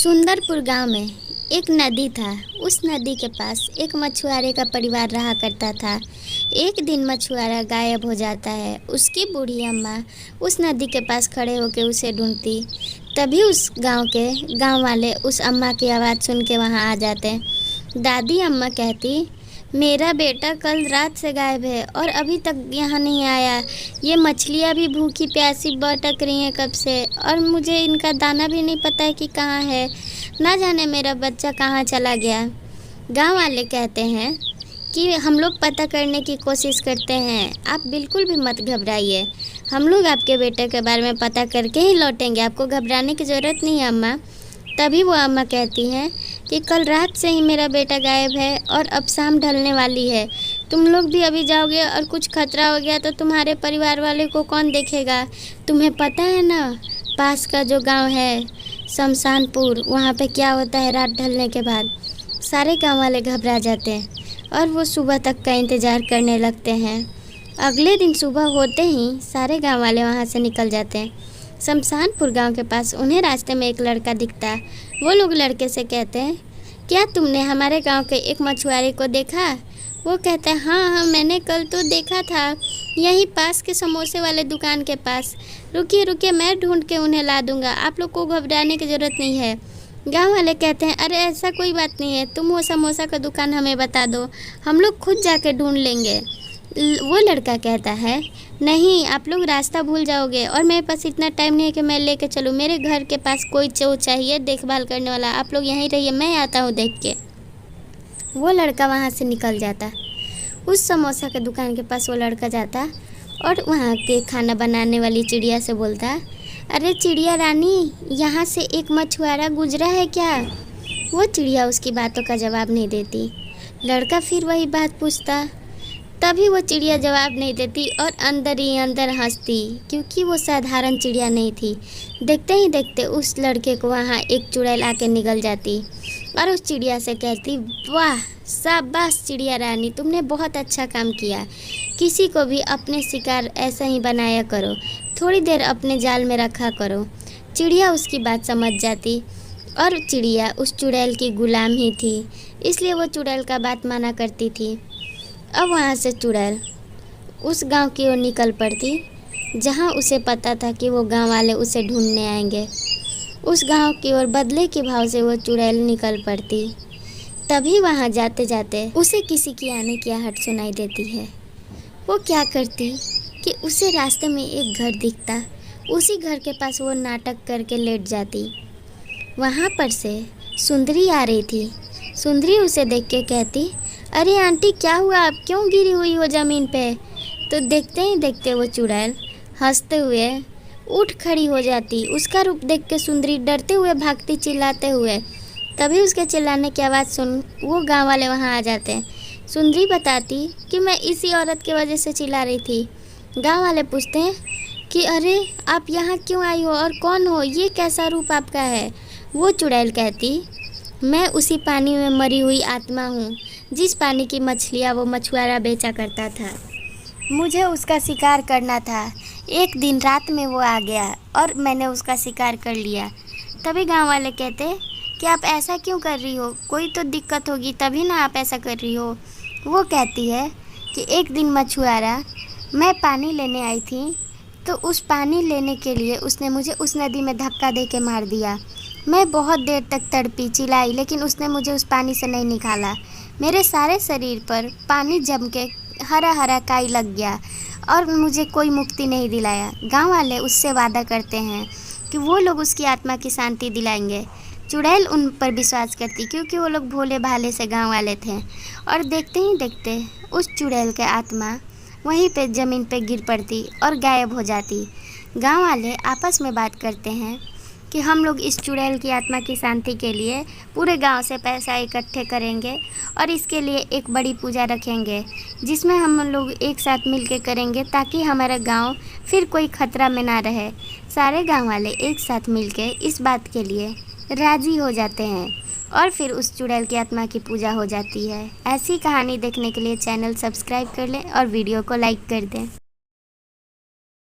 सुंदरपुर गांव में एक नदी था। उस नदी के पास एक मछुआरे का परिवार रहा करता था। एक दिन मछुआरा गायब हो जाता है। उसकी बूढ़ी अम्मा उस नदी के पास खड़े होकर उसे ढूंढती। तभी उस गांव वाले उस अम्मा की आवाज़ सुन के वहाँ आ जाते। दादी अम्मा कहती, मेरा बेटा कल रात से गायब है और अभी तक यहाँ नहीं आया। ये मछलियाँ भी भूखी प्यासी भटक रही हैं कब से, और मुझे इनका दाना भी नहीं पता है कि कहाँ है। ना जाने मेरा बच्चा कहाँ चला गया। गांव वाले कहते हैं कि हम लोग पता करने की कोशिश करते हैं, आप बिल्कुल भी मत घबराइए। हम लोग आपके बेटे के बारे में पता करके ही लौटेंगे, आपको घबराने की ज़रूरत नहीं है अम्मा। तभी वो अम्मा कहती हैं कि कल रात से ही मेरा बेटा गायब है और अब शाम ढलने वाली है। तुम लोग भी अभी जाओगे और कुछ खतरा हो गया तो तुम्हारे परिवार वाले को कौन देखेगा। तुम्हें पता है ना, पास का जो गांव है शमशानपुर, वहाँ पे क्या होता है रात ढलने के बाद। सारे गांव वाले घबरा जाते हैं और वो सुबह तक का इंतज़ार करने लगते हैं। अगले दिन सुबह होते ही सारे गांव वाले वहाँ से निकल जाते हैं। शमशानपुर गांव के पास उन्हें रास्ते में एक लड़का दिखता। वो लोग लड़के से कहते हैं, क्या तुमने हमारे गांव के एक मछुआरे को देखा? वो कहता है, हाँ मैंने कल तो देखा था, यहीं पास के समोसे वाले दुकान के पास। रुकिए मैं ढूंढ के उन्हें ला दूंगा, आप लोग को घबराने की ज़रूरत नहीं है। गांव वाले कहते हैं, अरे ऐसा कोई बात नहीं है, तुम वो समोसा का दुकान हमें बता दो, हम लोग खुद जाके ढूंढ लेंगे। वो लड़का कहता है, नहीं आप लोग रास्ता भूल जाओगे और मेरे पास इतना टाइम नहीं है कि मैं लेके चलूँ। मेरे घर के पास कोई चाहिए देखभाल करने वाला, आप लोग यहीं रहिए, मैं आता हूँ देख के। वो लड़का वहाँ से निकल जाता। उस समोसा के दुकान के पास वो लड़का जाता और वहाँ के खाना बनाने वाली चिड़िया से बोलता, अरे चिड़िया रानी, यहाँ से एक मछुआरा गुजरा है क्या? वो चिड़िया उसकी बातों का जवाब नहीं देती। लड़का फिर वही बात पूछता। तभी वो चिड़िया जवाब नहीं देती और अंदर ही अंदर हंसती, क्योंकि वो साधारण चिड़िया नहीं थी। देखते ही देखते उस लड़के को वहाँ एक चुड़ैल आके निगल जाती और उस चिड़िया से कहती, वाह शाबाश चिड़िया रानी, तुमने बहुत अच्छा काम किया। किसी को भी अपने शिकार ऐसा ही बनाया करो, थोड़ी देर अपने जाल में रखा करो। चिड़िया उसकी बात समझ जाती और चिड़िया उस चुड़ैल की गुलाम ही थी, इसलिए वो चुड़ैल का बात माना करती थी। अब वहाँ से चुड़ैल उस गांव की ओर निकल पड़ती जहाँ उसे पता था कि वो गांव वाले उसे ढूंढने आएंगे। उस गांव की ओर बदले के भाव से वो चुड़ैल निकल पड़ती। तभी वहाँ जाते जाते उसे किसी की आने की आहट सुनाई देती है। वो क्या करती कि उसे रास्ते में एक घर दिखता। उसी घर के पास वो नाटक करके लेट जाती। वहाँ पर से सुंदरी आ रही थी। सुंदरी उसे देख के कहती, अरे आंटी क्या हुआ, आप क्यों गिरी हुई हो ज़मीन पे? तो देखते ही देखते वो चुड़ैल हंसते हुए उठ खड़ी हो जाती। उसका रूप देख के सुंदरी डरते हुए भागती चिल्लाते हुए। तभी उसके चिल्लाने की आवाज़ सुन वो गांव वाले वहां आ जाते हैं। सुंदरी बताती कि मैं इसी औरत की वजह से चिल्ला रही थी। गांव वाले पूछते हैं कि अरे आप यहाँ क्यों आई हो और कौन हो, ये कैसा रूप आपका है? वो चुड़ैल कहती, मैं उसी पानी में मरी हुई आत्मा हूँ जिस पानी की मछलियाँ वो मछुआरा बेचा करता था। मुझे उसका शिकार करना था। एक दिन रात में वो आ गया और मैंने उसका शिकार कर लिया। तभी गांव वाले कहते कि आप ऐसा क्यों कर रही हो, कोई तो दिक्कत होगी तभी ना आप ऐसा कर रही हो। वो कहती है कि एक दिन मछुआरा, मैं पानी लेने आई थी तो उस पानी लेने के लिए उसने मुझे उस नदी में धक्का दे के मार दिया। मैं बहुत देर तक तड़पी चिल्लाई, लेकिन उसने मुझे उस पानी से नहीं निकाला। मेरे सारे शरीर पर पानी जम के हरा हरा काई लग गया और मुझे कोई मुक्ति नहीं दिलाया। गांव वाले उससे वादा करते हैं कि वो लोग उसकी आत्मा की शांति दिलाएंगे। चुड़ैल उन पर विश्वास करती क्योंकि वो लोग भोले भाले से गांव वाले थे। और देखते ही देखते उस चुड़ैल के आत्मा वहीं पे ज़मीन पे गिर पड़ती और गायब हो जाती। गांव वाले आपस में बात करते हैं कि हम लोग इस चुड़ैल की आत्मा की शांति के लिए पूरे गांव से पैसा इकट्ठे करेंगे और इसके लिए एक बड़ी पूजा रखेंगे जिसमें हम लोग एक साथ मिलके करेंगे ताकि हमारा गांव फिर कोई खतरा में ना रहे। सारे गांव वाले एक साथ मिलके इस बात के लिए राज़ी हो जाते हैं और फिर उस चुड़ैल की आत्मा की पूजा हो जाती है। ऐसी कहानी देखने के लिए चैनल सब्सक्राइब कर लें और वीडियो को लाइक कर दें।